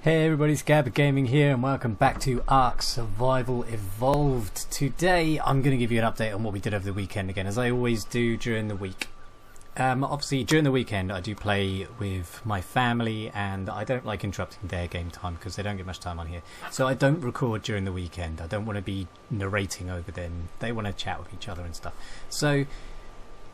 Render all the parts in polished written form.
Hey everybody, it's Gab Gaming here and welcome back to Ark Survival Evolved. Today I'm going to give you an update on what we did over the weekend again, as I always do during the week. Obviously during the weekend I do play with my family and I don't like interrupting their game time because they don't get much time on here. So I don't record during the weekend. I don't want to be narrating over them. They want to chat with each other and stuff. So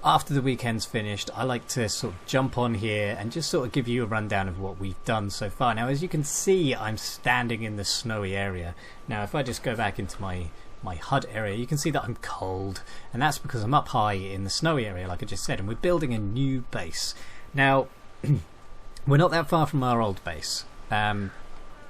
after the weekend's finished, I like to sort of jump on here and just sort of give you a rundown of what we've done so far. Now, as you can see, I'm standing in the snowy area. Now, if I just go back into my HUD area, you can see that I'm cold, and that's because I'm up high in the snowy area, like I just said, and we're building a new base. Now, we're not that far from our old base, and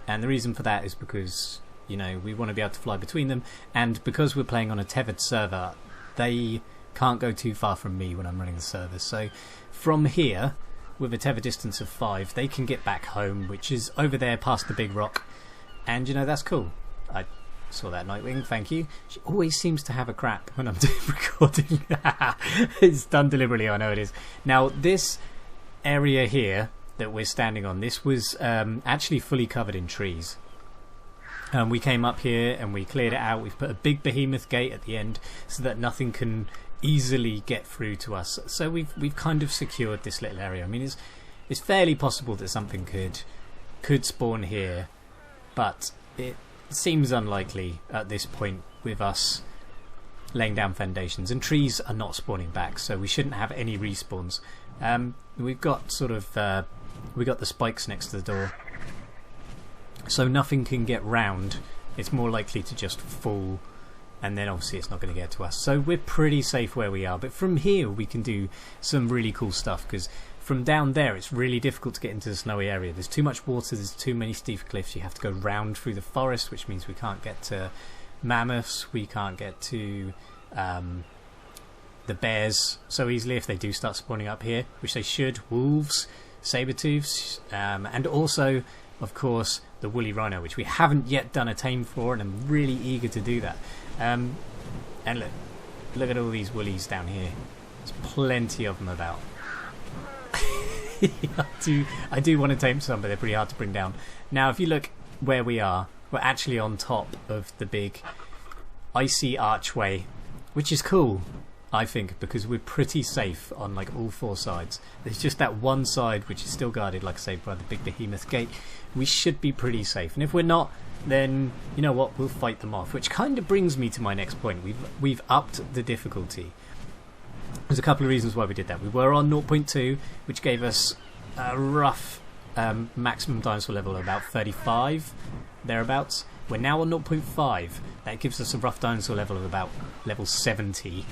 the reason for that is because, you know, we want to be able to fly between them, and because we're playing on a tethered server, they can't go too far from me when I'm running the server. So from here, with a tether distance of 5, they can get back home, which is over there past the big rock, and you know, that's cool. I saw that Nightwing, thank you. She always seems to have a crap when I'm doing recording. It's done deliberately, I know it is. Now this area here that we're standing on, this was actually fully covered in trees. We came up here and we cleared it out. We've put a big behemoth gate at the end so that nothing can easily get through to us. So we've kind of secured this little area. I mean, it's fairly possible that something could spawn here, but it seems unlikely at this point with us laying down foundations, and trees are not spawning back, so we shouldn't have any respawns. We've got sort of we got the spikes next to the door, so nothing can get round. It's more likely to just fall, and then obviously it's not going to get to us. So we're pretty safe where we are, but from here we can do some really cool stuff, because from down there it's really difficult to get into the snowy area. There's too much water, there's too many steep cliffs, you have to go round through the forest, which means we can't get to mammoths, we can't get to the bears so easily if they do start spawning up here, which they should. Wolves, saber-tooths, and also of course the woolly rhino, which we haven't yet done a tame for, and I'm really eager to do that. And look at all these woolies down here. There's plenty of them about. I do want to tame some, but they're pretty hard to bring down. Now if you look where we are, we're actually on top of the big icy archway, which is cool, I think, because we're pretty safe on like all 4 sides. There's just that one side which is still guarded, like I say, by the big behemoth gate. We should be pretty safe, and if we're not, then you know what, we'll fight them off. Which kind of brings me to my next point. We've upped the difficulty. There's a couple of reasons why we did that. We were on 0.2, which gave us a rough maximum dinosaur level of about 35, thereabouts. We're now on 0.5. That gives us a rough dinosaur level of about level 70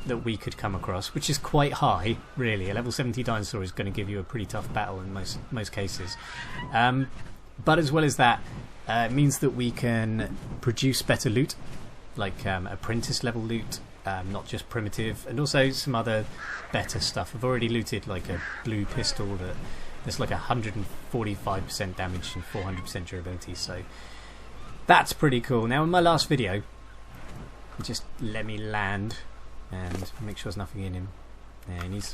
that we could come across, which is quite high, really. A level 70 dinosaur is going to give you a pretty tough battle in most cases. But as well as that, it means that we can produce better loot, like apprentice level loot, not just primitive, and also some other better stuff. I've already looted like a blue pistol that's like 145% damage and 400% durability, so that's pretty cool. Now in my last video, just let me land and make sure there's nothing in him. Yeah, he needs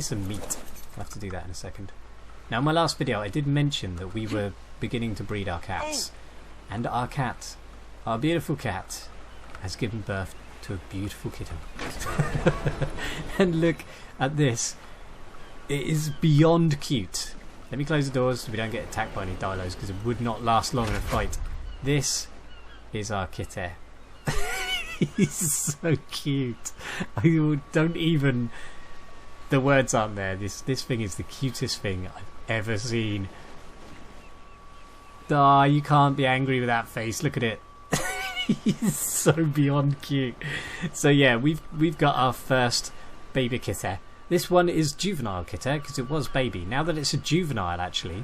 some meat. I'll have to do that in a second. Now in my last video I did mention that we were beginning to breed our cats, and our cat, our beautiful cat, has given birth to a beautiful kitten. And look at this, it is beyond cute. Let me close the doors so we don't get attacked by any dilos, because it would not last long in a fight. This is our kitteh. He's so cute. I don't even, the words aren't there. This thing is the cutest thing I've ever seen. Ah, you can't be angry with that face. Look at it. He's so beyond cute. So yeah, we've got our first baby kitteh. This one is juvenile kitteh because it was baby. Now that it's a juvenile, actually,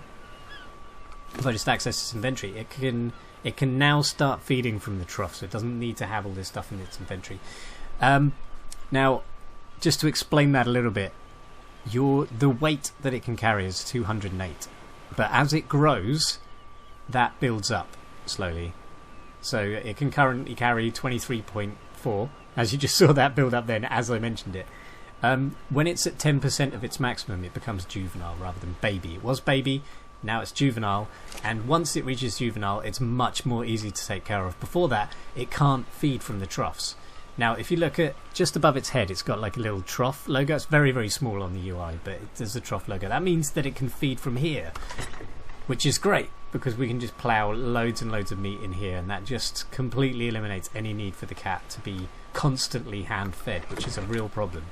if I just access its inventory, it can now start feeding from the trough, so it doesn't need to have all this stuff in its inventory. Now, just to explain that a little bit, the weight that it can carry is 208, but as it grows, that builds up slowly. So it can currently carry 23.4, as you just saw that build up then, as I mentioned it. When it's at 10% of its maximum, it becomes juvenile rather than baby. It was baby, Now it's juvenile, and once it reaches juvenile, it's much more easy to take care of. Before that, it can't feed from the troughs. Now, if you look at just above its head, it's got like a little trough logo. It's very, very small on the UI, but there's a trough logo. That means that it can feed from here, which is great because we can just plough loads and loads of meat in here, and that just completely eliminates any need for the cat to be constantly hand-fed, which is a real problem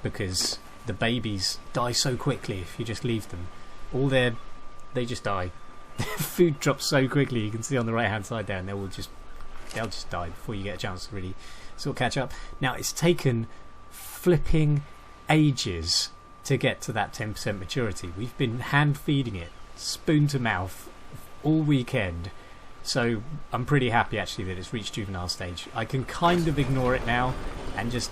because the babies die so quickly if you just leave them. They just die. Food drops so quickly. You can see on the right-hand side there, and they'll just die before you get a chance to really sort of catch up. Now, it's taken flipping ages to get to that 10% maturity. We've been hand feeding it, spoon to mouth, all weekend. So I'm pretty happy actually that it's reached juvenile stage. I can kind of ignore it now and just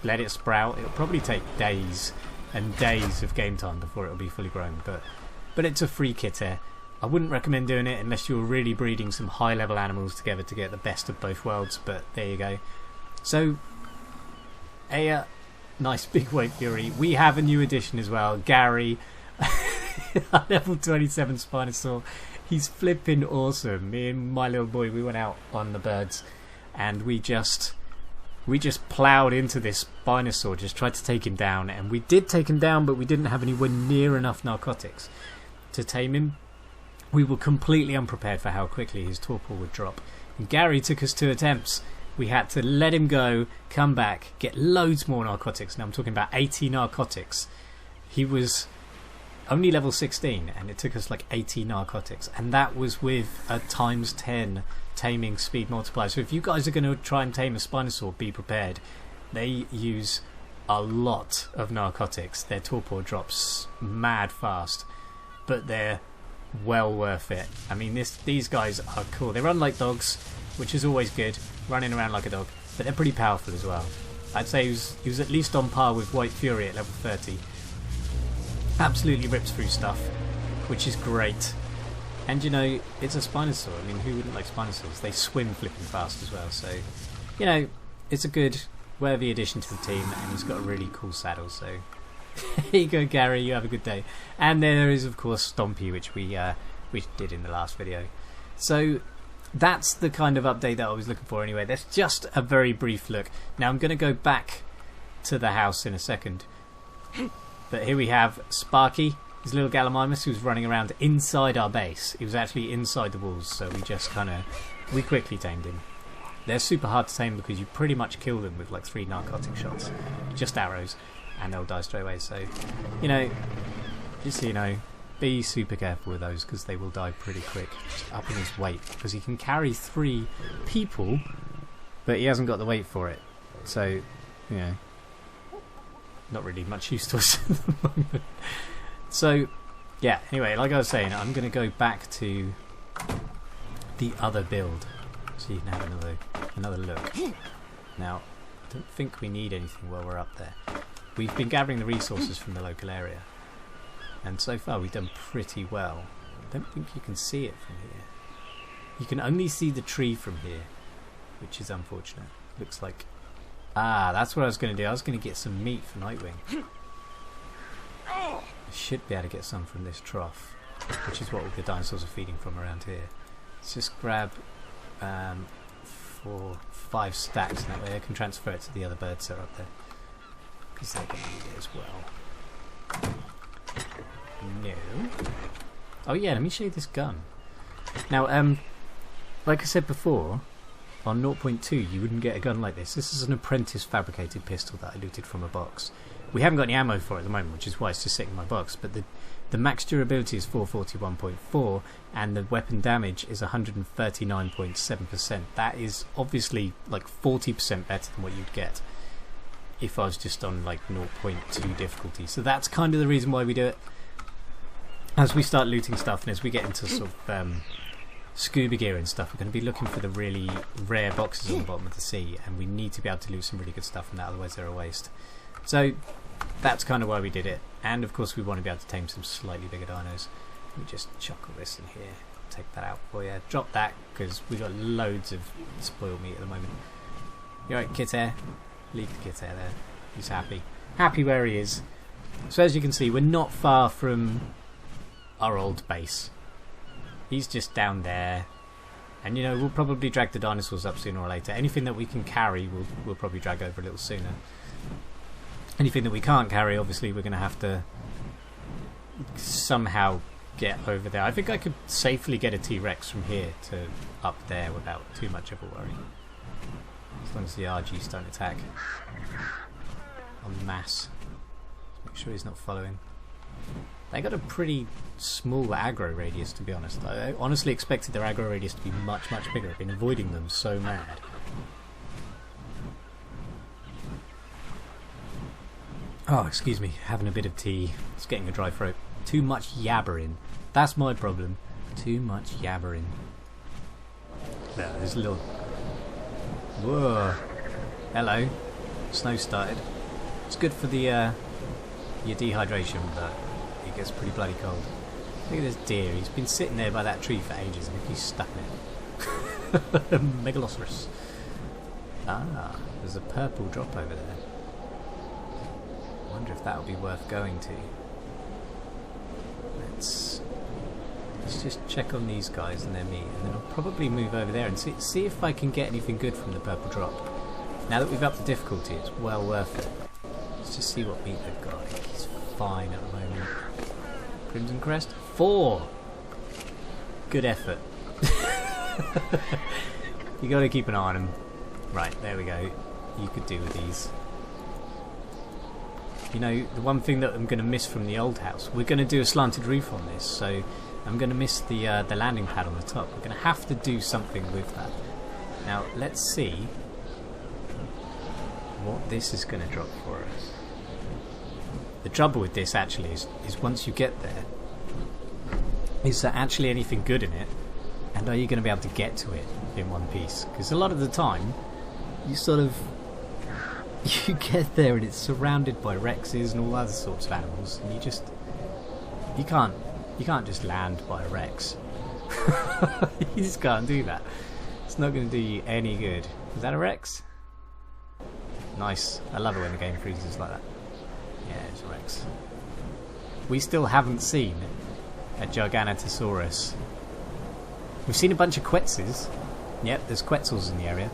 let it sprout. It'll probably take days and days of game time before it'll be fully grown, but it's a free kitteh. I wouldn't recommend doing it unless you're really breeding some high level animals together to get the best of both worlds, but there you go. So a nice big white fury. We have a new addition as well, Gary. Level 27 Spinosaur. He's flipping awesome. Me and my little boy, we went out on the birds and we just ploughed into this Spinosaur, just tried to take him down, and we did take him down, but we didn't have anywhere near enough narcotics to tame him. We were completely unprepared for how quickly his torpor would drop. And Gary took us 2 attempts. We had to let him go, come back, get loads more narcotics. Now I'm talking about 80 narcotics. He was only level 16 and it took us like 80 narcotics. And that was with a times 10 taming speed multiplier. So if you guys are going to try and tame a Spinosaur, be prepared. They use a lot of narcotics. Their torpor drops mad fast, but they're well worth it. I mean, these guys are cool. They run like dogs, which is always good, running around like a dog, but they're pretty powerful as well. I'd say he was at least on par with White Fury at level 30. Absolutely rips through stuff, which is great. And you know, it's a Spinosaur. I mean, who wouldn't like Spinosaurs? They swim flipping fast as well, so you know, it's a good worthy addition to the team, and he's got a really cool saddle, so here you go, Gary, you have a good day. And there is of course Stompy, which we did in the last video. So that's the kind of update that I was looking for anyway. That's just a very brief look. Now I'm going to go back to the house in a second. But here we have Sparky, his little Gallimimus, who's running around inside our base. He was actually inside the walls, so we quickly tamed him. They're super hard to tame because you pretty much kill them with like 3 narcotic shots. Just arrows, and they'll die straight away. So, you know, just so you know, be super careful with those because they will die pretty quick. Just upping his weight because he can carry 3 people, but he hasn't got the weight for it. So, you know, not really much use to us at the moment. So, yeah, anyway, like I was saying, I'm going to go back to the other build so you can have another look. Now, I don't think we need anything while we're up there. We've been gathering the resources from the local area, and so far we've done pretty well. I don't think you can see it from here. You can only see the tree from here, which is unfortunate. Looks like... Ah, that's what I was going to do. I was going to get some meat for Nightwing. I should be able to get some from this trough, which is what all the dinosaurs are feeding from around here. Let's just grab 5 stacks, and that way I can transfer it to the other birds that are up there, because they're going to need it as well. No. Oh yeah, let me show you this gun. Now, like I said before, on 0.2 you wouldn't get a gun like this. This is an apprentice fabricated pistol that I looted from a box. We haven't got any ammo for it at the moment, which is why it's just sitting in my box, but the max durability is 441.4 and the weapon damage is 139.7%. That is obviously like 40% better than what you'd get if I was just on like 0.2 difficulty. So that's kind of the reason why we do it. As we start looting stuff and as we get into sort of scuba gear and stuff, we're going to be looking for the really rare boxes on the bottom of the sea, and we need to be able to loot some really good stuff from that, otherwise they're a waste. So that's kind of why we did it, and of course we want to be able to tame some slightly bigger dinos. Let me just chuck all this in here, take that out for you, drop that because we've got loads of spoiled meat at the moment. You alright, kitteh? Leave the kitteh there, he's happy where he is. So as you can see, we're not far from our old base. He's just down there. And, you know, we'll probably drag the dinosaurs up sooner or later. Anything that we can carry, we'll probably drag over a little sooner. Anything that we can't carry, obviously, we're going to have to somehow get over there. I think I could safely get a T-Rex from here to up there without too much of a worry. As long as the RGs don't attack en masse. Make sure he's not following. They got a pretty small aggro radius, to be honest. I honestly expected their aggro radius to be much, much bigger. I've been avoiding them so mad. Oh, excuse me, having a bit of tea. It's getting a dry throat. Too much yabbering. That's my problem. Too much yabbering. There, there's a little... Whoa. Hello. Snow started. It's good for the your dehydration, but it gets pretty bloody cold. Look at this deer. He's been sitting there by that tree for ages and he's stuck in it. Megalosaurus. Ah, there's a purple drop over there. I wonder if that would be worth going to. Let's just check on these guys and their meat, and then I'll probably move over there and see if I can get anything good from the purple drop. Now that we've upped the difficulty, it's well worth it. Let's just see what meat they've got. He's fine at the moment. Crimson Crest? 4! Good effort. You gotta keep an eye on him. Right, there we go. You could do with these. You know, the one thing that I'm going to miss from the old house, we're going to do a slanted roof on this, so I'm going to miss the landing pad on the top. We're going to have to do something with that. Now, let's see what this is going to drop for us. The trouble with this, actually, is once you get there, is there actually anything good in it? And are you going to be able to get to it in one piece? Because a lot of the time, you sort of... you get there and it's surrounded by Rexes and all other sorts of animals, and you can't just land by a Rex. You just can't do that. It's not going to do you any good. Is that a Rex? Nice. I love it when the game freezes like that. Yeah, it's a Rex. We still haven't seen a Giganotosaurus. We've seen a bunch of Quetzes. Yep, there's Quetzals in the area,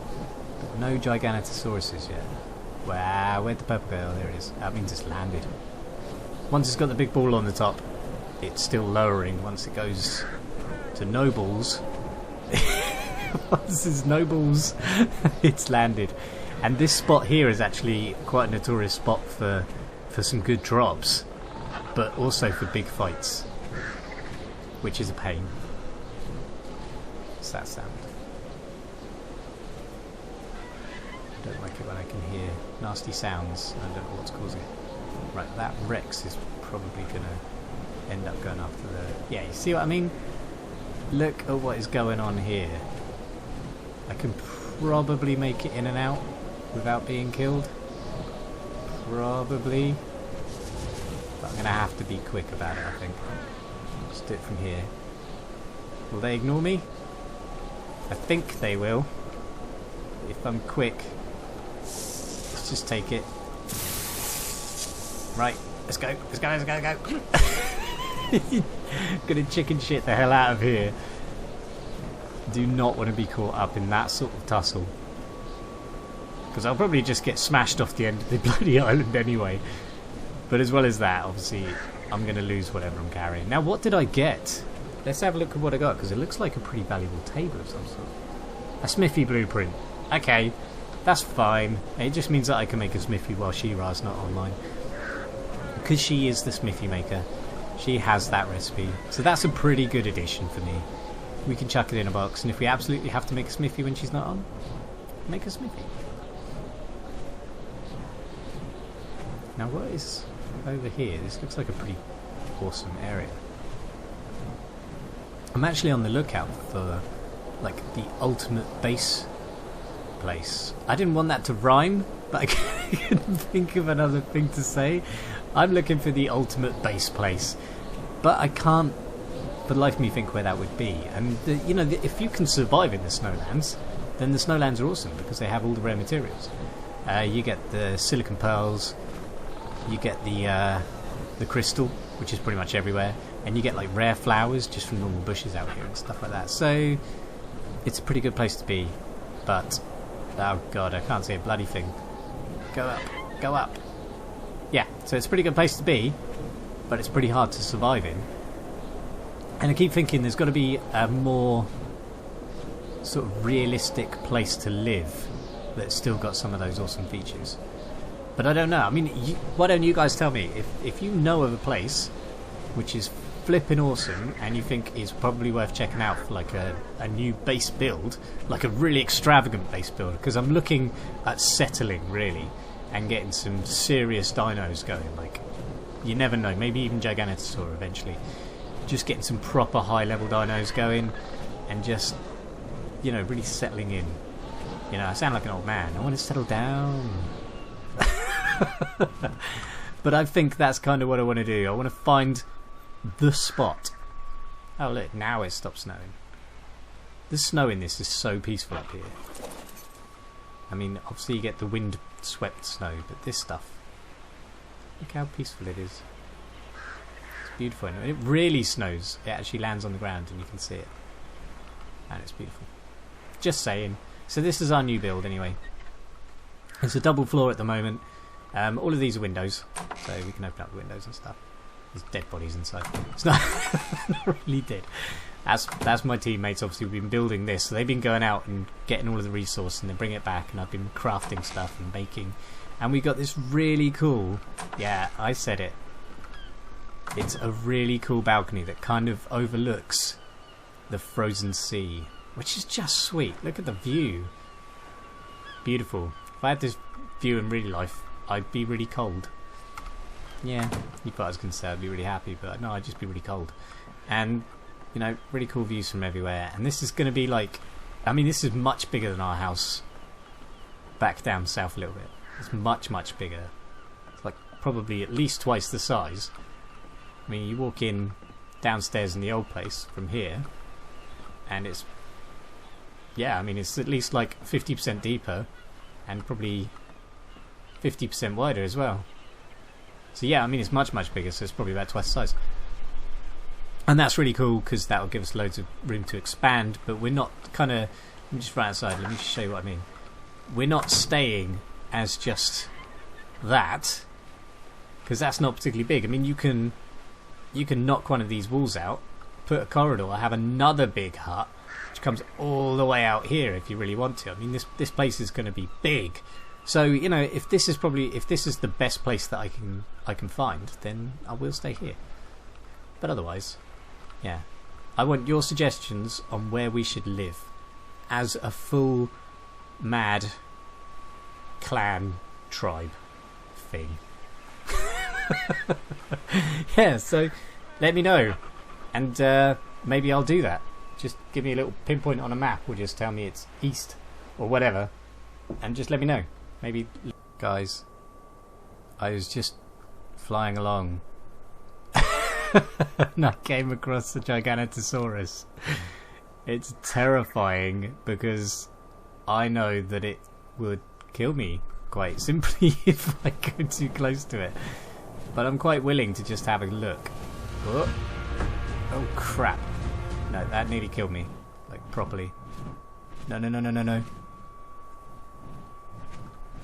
but no Giganotosauruses yet. Wow, where'd the purple go? Oh, there it is. That means it's landed. Once it's got the big ball on the top, it's still lowering. Once it goes to no balls, once it's no balls, it's landed. And this spot here is actually quite a notorious spot for some good drops, but also for big fights, which is a pain. What's that sound? I don't like it when I can hear nasty sounds and I don't know what's causing it. Right, that Rex is probably going to end up going after the... Yeah, you see what I mean? Look at what is going on here. I can probably make it in and out without being killed. Probably. But I'm going to have to be quick about it, I think. Just do it from here. Will they ignore me? I think they will. If I'm quick... Let's just take it. Right, let's go, let's go, let's go, let's go. Gonna chicken shit the hell out of here. Do not want to be caught up in that sort of tussle. Because I'll probably just get smashed off the end of the bloody island anyway. But as well as that, obviously, I'm going to lose whatever I'm carrying. Now, what did I get? Let's have a look at what I got, because it looks like a pretty valuable table of some sort. A Smithy blueprint. Okay, that's fine. It just means that I can make a Smithy while She-Ra's not online. Because she is the Smithy maker, she has that recipe. So that's a pretty good addition for me. We can chuck it in a box, and if we absolutely have to make a Smithy when she's not on, make a Smithy. Now what is over here? This looks like a pretty awesome area. I'm actually on the lookout for like the ultimate base place. I didn't want that to rhyme, but I couldn't think of another thing to say. I'm looking for the ultimate base place, but I can't for the life of me think where that would be. And you know, if you can survive in the snowlands, then the snowlands are awesome because they have all the rare materials. You get the silicon pearls, you get the crystal, which is pretty much everywhere. and you get like rare flowers just from normal bushes out here and stuff like that. So it's a pretty good place to be. But oh god, I can't see a bloody thing. Go up, go up. Yeah, so it's a pretty good place to be, but it's pretty hard to survive in. And I keep thinking there's got to be a more sort of realistic place to live that's still got some of those awesome features. But I don't know. I mean, why don't you guys tell me if you know of a place which is flipping awesome and you think is probably worth checking out for like a new base build, like a really extravagant base build, because I'm looking at settling really and getting some serious dinos going. Like, you never know, maybe even Giganotosaurus eventually. Just getting some proper high level dinos going and just, you know, really settling in. You know, I sound like an old man. I want to settle down. But I think that's kind of what I want to do. I want to find the spot. Oh look, now it stopped snowing. The snow in this is so peaceful up here. I mean, obviously you get the wind swept snow, but this stuff, look how peaceful it is. It's beautiful. And it really snows. It actually lands on the ground and you can see it. And it's beautiful. Just saying. So this is our new build anyway. It's a double floor at the moment. All of these are windows, so we can open up the windows and stuff. There's dead bodies inside. It's not, not really dead. That's my teammates. Obviously, we've been building this, so they've been going out and getting all of the resource, and they bring it back. And I've been crafting stuff and baking, and we got this really cool. Yeah, I said it. It's a really cool balcony that kind of overlooks the frozen sea, which is just sweet. Look at the view. Beautiful. If I had this view in real life, I'd be really cold. Yeah, you thought I was going to say I'd be really happy, but no, I'd just be really cold. And, you know, really cool views from everywhere. And this is going to be like, I mean, this is much bigger than our house back down south a little bit. It's much, much bigger. It's like probably at least twice the size. I mean, you walk in downstairs in the old place from here, and it's, yeah, I mean, it's at least like 50% deeper and probably 50% wider as well. So yeah, I mean, it's much, much bigger, so it's probably about twice the size. And that's really cool because that will give us loads of room to expand, but we're not kind of, let me just run outside, let me just show you what I mean. We're not staying as just that, because that's not particularly big. I mean, you can knock one of these walls out, put a corridor, have another big hut, which comes all the way out here if you really want to. I mean, this place is going to be big. So, you know, if this is the best place that I can find, then I will stay here. But otherwise, yeah. I want your suggestions on where we should live as a full mad clan tribe thing. Yeah, so let me know. And maybe I'll do that. Just give me a little pinpoint on a map, or just tell me it's east or whatever, and just let me know. Maybe, guys, I was just flying along and I came across the Giganotosaurus. It's terrifying because I know that it would kill me quite simply if I go too close to it. But I'm quite willing to just have a look. Oh crap. No, that nearly killed me. Like, properly. No, no, no, no, no, no.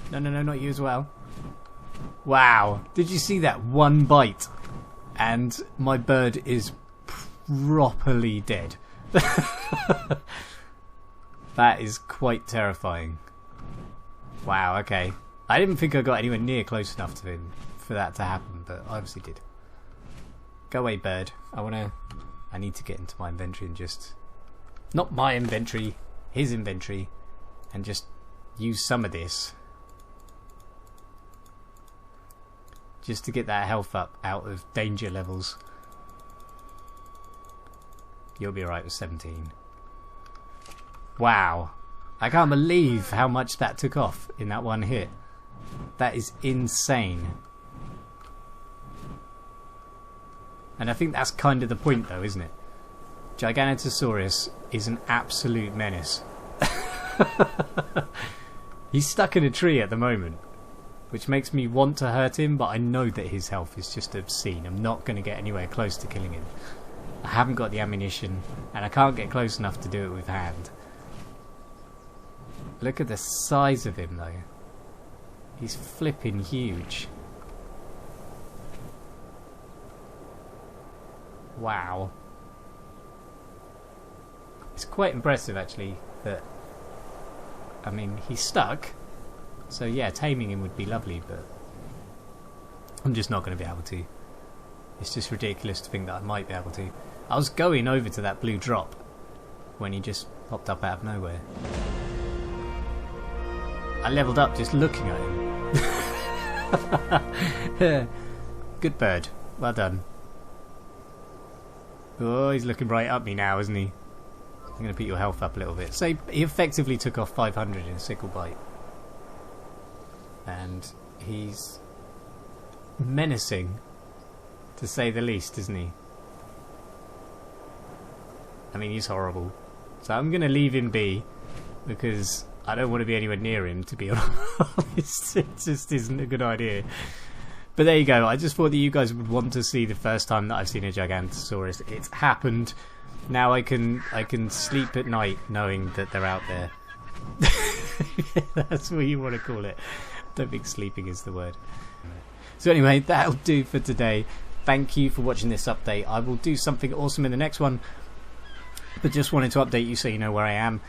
No, no, no, not you as well. Wow. Did you see that? One bite. And my bird is properly dead. That is quite terrifying. Wow, okay. I didn't think I got anywhere near close enough to him for that to happen, but I obviously did. Go away, bird. I need to get into my inventory and just... Not my inventory, his inventory. And just use some of this. Just to get that health up out of danger levels. You'll be alright with 17. Wow. I can't believe how much that took off in that one hit. That is insane. And I think that's kind of the point though, isn't it? Giganotosaurus is an absolute menace. He's stuck in a tree at the moment. which makes me want to hurt him, but I know that his health is just obscene. I'm not going to get anywhere close to killing him. I haven't got the ammunition, and I can't get close enough to do it with hand. Look at the size of him, though. He's flipping huge. Wow. It's quite impressive, actually, that... I mean, he's stuck. So, yeah, taming him would be lovely, but... I'm just not going to be able to. It's just ridiculous to think that I might be able to. I was going over to that blue drop when he just popped up out of nowhere. I leveled up just looking at him. Good bird. Well done. Oh, he's looking right at me now, isn't he? I'm going to put your health up a little bit. So he effectively took off 500 in a sickle bite. And he's menacing, to say the least, isn't he? I mean, he's horrible. So I'm going to leave him be, because I don't want to be anywhere near him, to be honest. It just isn't a good idea. But there you go. I just thought that you guys would want to see the first time that I've seen a Giganotosaurus. It's happened. Now I can sleep at night knowing that they're out there. That's what you want to call it. I don't think sleeping is the word. So anyway, that'll do for today. Thank you for watching this update. I will do something awesome in the next one, but just wanted to update you so you know where I am.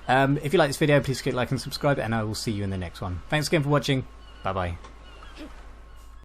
If you like this video, please click like and subscribe, and I will see you in the next one. Thanks again for watching. Bye bye.